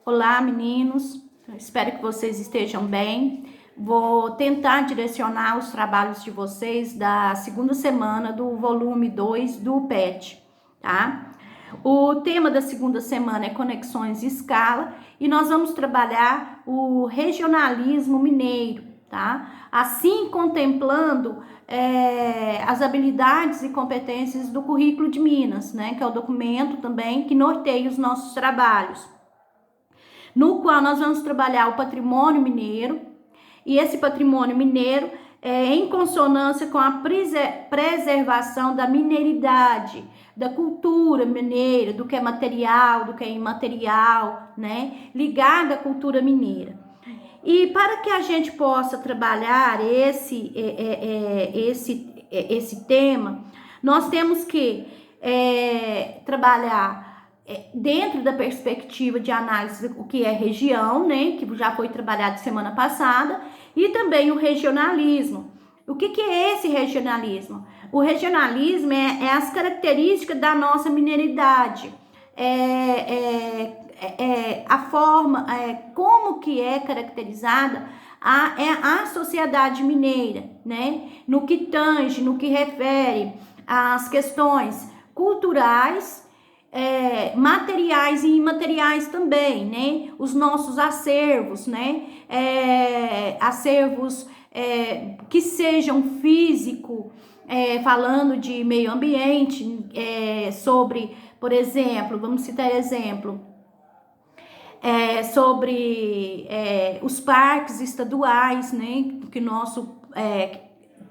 Olá, meninos. Espero que vocês estejam bem. Vou tentar direcionar os trabalhos de vocês da segunda semana do volume 2 do PET, tá? O tema da segunda semana é conexões e escala e nós vamos trabalhar o regionalismo mineiro, tá? Assim, contemplando as habilidades e competências do currículo de Minas, né? Que é o documento também que norteia os nossos trabalhos, no qual nós vamos trabalhar o patrimônio mineiro, e esse patrimônio mineiro é em consonância com a preservação da mineridade, da cultura mineira, do que é material, do que é imaterial, né? Ligada à cultura mineira. E para que a gente possa trabalhar esse tema, nós temos que trabalhar dentro da perspectiva de análise o que é região, né, que já foi trabalhado semana passada, e também o regionalismo. O que é esse regionalismo? O regionalismo é as características da nossa mineridade, a forma, como que é caracterizada a sociedade mineira, né, no que tange, no que refere às questões culturais, materiais e imateriais também, né? Os nossos acervos, né? Acervos que sejam físico, falando de meio ambiente, sobre, por exemplo, vamos citar exemplo, sobre os parques estaduais, né? Que nosso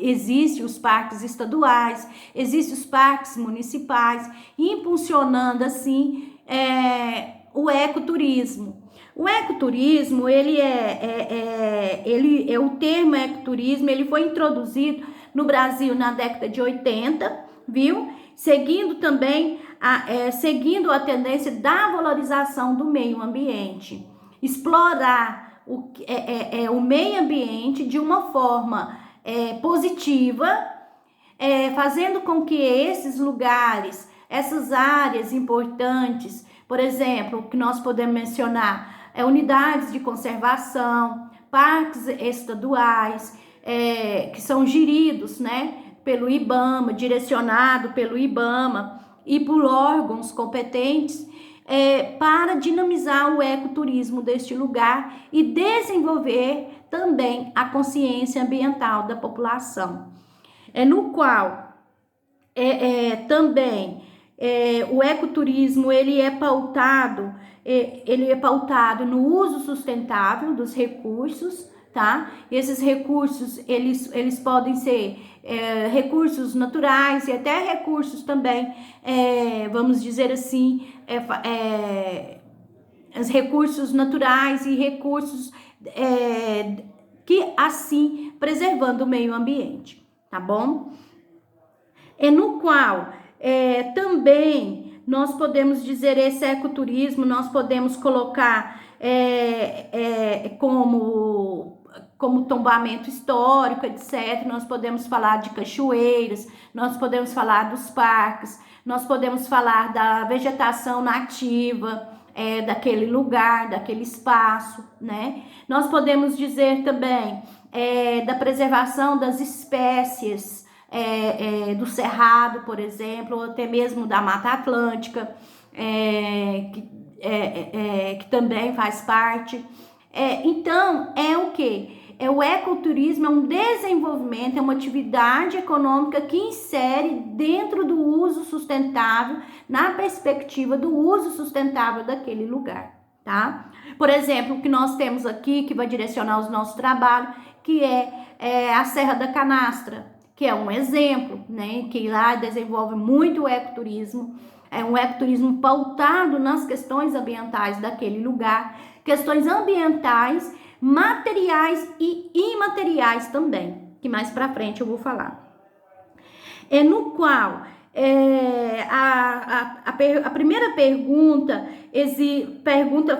existe os parques estaduais, existem os parques municipais, impulsionando assim o ecoturismo. O ecoturismo, o termo ecoturismo, ele foi introduzido no Brasil na década de 80, viu? Seguindo também seguindo a tendência da valorização do meio ambiente, explorar o meio ambiente de uma forma positiva, fazendo com que esses lugares, essas áreas importantes, por exemplo, que nós podemos mencionar, unidades de conservação, parques estaduais, que são geridos, né, pelo IBAMA, direcionado pelo IBAMA e por órgãos competentes, para dinamizar o ecoturismo deste lugar e desenvolver também a consciência ambiental da população, no qual também o ecoturismo ele é pautado no uso sustentável dos recursos, tá? Esses recursos eles podem ser recursos naturais e até recursos também, vamos dizer assim, os recursos naturais e recursos que assim preservando o meio ambiente, tá bom? No qual também nós podemos dizer esse ecoturismo, nós podemos colocar como tombamento histórico, etc. Nós podemos falar de cachoeiras, nós podemos falar dos parques, nós podemos falar da vegetação nativa, daquele lugar, daquele espaço, né? Nós podemos dizer também da preservação das espécies do cerrado, por exemplo, ou até mesmo da Mata Atlântica, que também faz parte. Então, o que? O ecoturismo é um desenvolvimento, é uma atividade econômica que insere dentro do uso sustentável, na perspectiva do uso sustentável daquele lugar, tá? Por exemplo, o que nós temos aqui, que vai direcionar o nosso trabalho, que é a Serra da Canastra, que é um exemplo, né? Que lá desenvolve muito o ecoturismo, é um ecoturismo pautado nas questões ambientais daquele lugar, questões ambientais, materiais e imateriais também, que mais para frente eu vou falar. No qual a primeira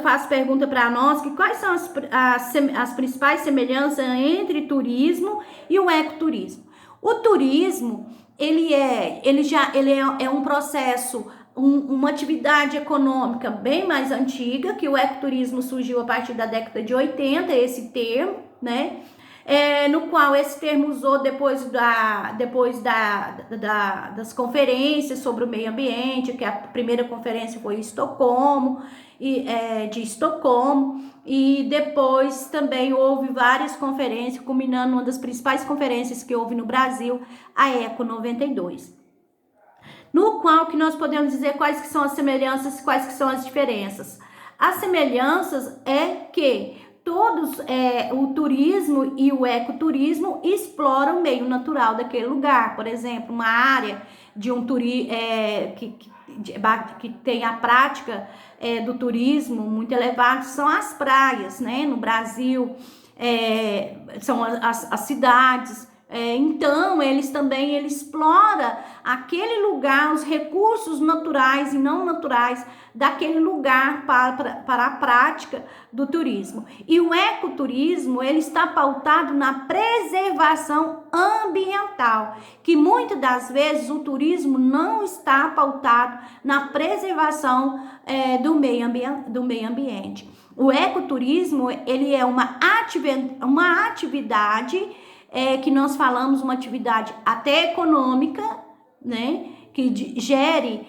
faz pergunta para nós que quais são as principais semelhanças entre turismo e o ecoturismo. O turismo ele é um processo uma atividade econômica bem mais antiga, que o ecoturismo surgiu a partir da década de 80, esse termo, né? No qual esse termo usou depois das conferências sobre o meio ambiente, que a primeira conferência foi em Estocolmo, de Estocolmo, e depois também houve várias conferências, culminando uma das principais conferências que houve no Brasil, a Eco 92. No qual que nós podemos dizer quais que são as semelhanças e quais que são as diferenças. As semelhanças é que todos, o turismo e o ecoturismo exploram o meio natural daquele lugar. Por exemplo, uma área de um que tem a prática do turismo muito elevada são as praias, né? No Brasil, são as cidades. Então, ele explora aquele lugar, os recursos naturais e não naturais daquele lugar para a prática do turismo. E o ecoturismo, ele está pautado na preservação ambiental, que muitas das vezes o turismo não está pautado na preservação do meio ambiente. O ecoturismo, ele é uma atividade que nós falamos, uma atividade até econômica, né, que gere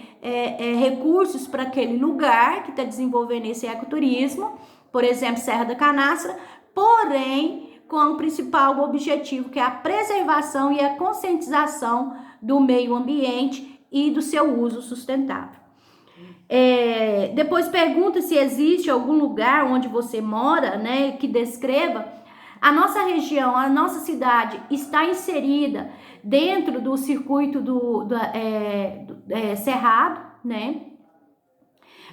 recursos para aquele lugar que está desenvolvendo esse ecoturismo, por exemplo, Serra da Canastra, porém com o principal objetivo, que é a preservação e a conscientização do meio ambiente e do seu uso sustentável. Depois pergunta se existe algum lugar onde você mora, né, que descreva. A nossa região, a nossa cidade está inserida dentro do circuito do Cerrado, né?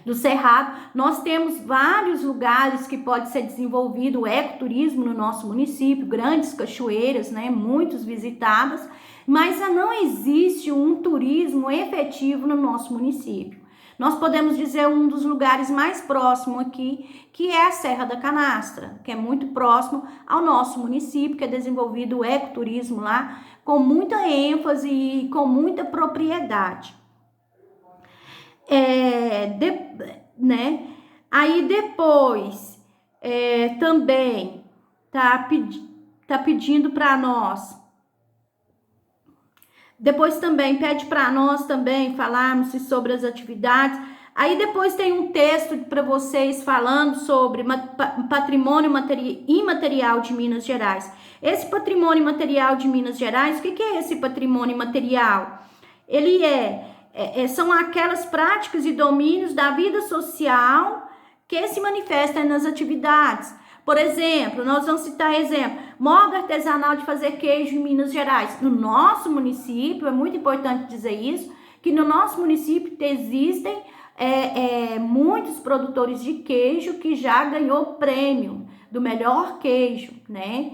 Do Cerrado. Nós temos vários lugares que pode ser desenvolvido o ecoturismo no nosso município, grandes cachoeiras, né? Muitos visitadas, mas não existe um turismo efetivo no nosso município. Nós podemos dizer um dos lugares mais próximos aqui, que é a Serra da Canastra, que é muito próximo ao nosso município, que é desenvolvido o ecoturismo lá, com muita ênfase e com muita propriedade. Né? Aí depois, também tá pedindo para nós. Depois também pede para nós também falarmos sobre as atividades. Aí depois tem um texto para vocês falando sobre patrimônio imaterial de Minas Gerais. Esse patrimônio imaterial de Minas Gerais, o que é esse patrimônio imaterial? Ele são aquelas práticas e domínios da vida social que se manifestam nas atividades. Por exemplo, nós vamos citar exemplo, moda artesanal de fazer queijo em Minas Gerais. No nosso município, é muito importante dizer isso, que no nosso município existem muitos produtores de queijo que já ganhou prêmio do melhor queijo, né?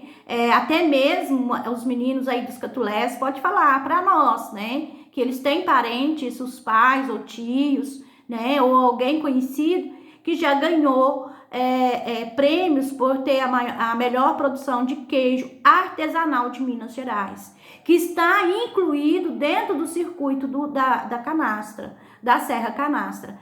Até mesmo os meninos aí dos Catulés podem falar para nós, né? Que eles têm parentes, os pais ou tios, né? Ou alguém conhecido que já ganhou prêmios por ter a melhor produção de queijo artesanal de Minas Gerais, que está incluído dentro do circuito da canastra, da Serra Canastra.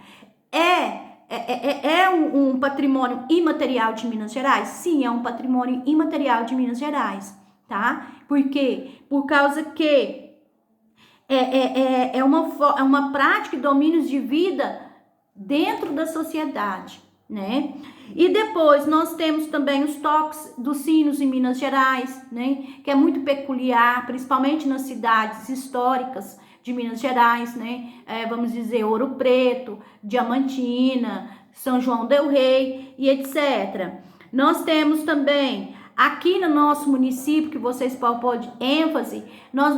Um patrimônio imaterial de Minas Gerais? Sim, é um patrimônio imaterial de Minas Gerais, tá? Por quê? Por causa que é uma prática e domínios de vida dentro da sociedade, né? E depois nós temos também os toques dos sinos em Minas Gerais, né? Que é muito peculiar, principalmente nas cidades históricas de Minas Gerais, né? Vamos dizer Ouro Preto, Diamantina, São João del Rei e etc. Nós temos também aqui no nosso município, que vocês podem pôr ênfase,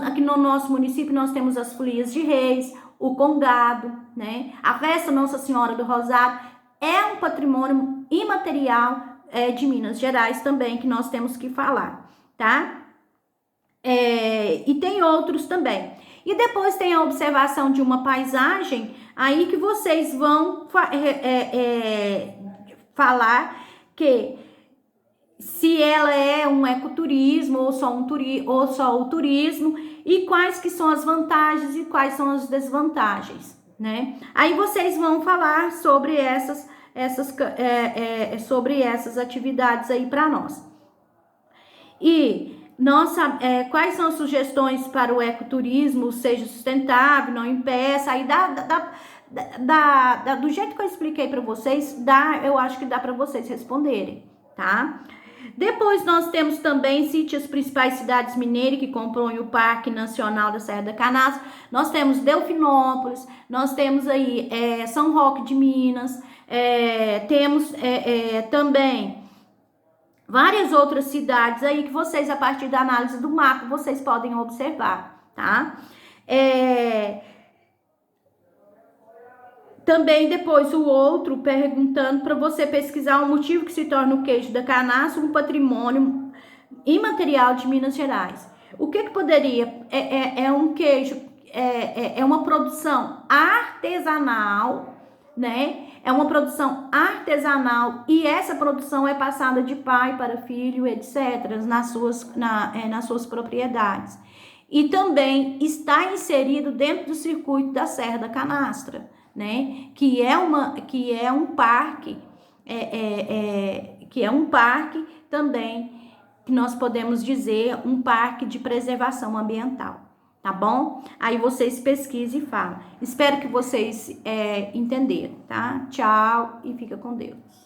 aqui no nosso município nós temos as folias de reis, o congado, né? A festa Nossa Senhora do Rosário é um patrimônio imaterial de Minas Gerais também, que nós temos que falar, tá? E tem outros também. E depois tem a observação de uma paisagem, aí que vocês vão falar que se ela é um ecoturismo ou só o turismo, e quais que são as vantagens e quais são as desvantagens, né? Aí vocês vão falar sobre sobre essas atividades aí para nós. E quais são as sugestões para o ecoturismo, seja sustentável, não impeça, aí do jeito que eu expliquei para vocês, eu acho que dá para vocês responderem, tá? Depois nós temos também as principais cidades mineiras que compõem o Parque Nacional da Serra da Canastra. Nós temos Delfinópolis, nós temos aí São Roque de Minas, temos também várias outras cidades aí que vocês, a partir da análise do mapa, vocês podem observar, tá? Também depois o outro perguntando para você pesquisar o motivo que se torna o queijo da canastra um patrimônio imaterial de Minas Gerais. O que poderia? Um queijo, é uma produção artesanal, né? É uma produção artesanal e essa produção é passada de pai para filho, etc., nas suas propriedades. E também está inserido dentro do circuito da Serra da Canastra, né? Que é um parque, que é um parque também, que nós podemos dizer um parque de preservação ambiental, tá bom? Aí vocês pesquisem e falam. Espero que vocês entenderam, tá? Tchau e fica com Deus.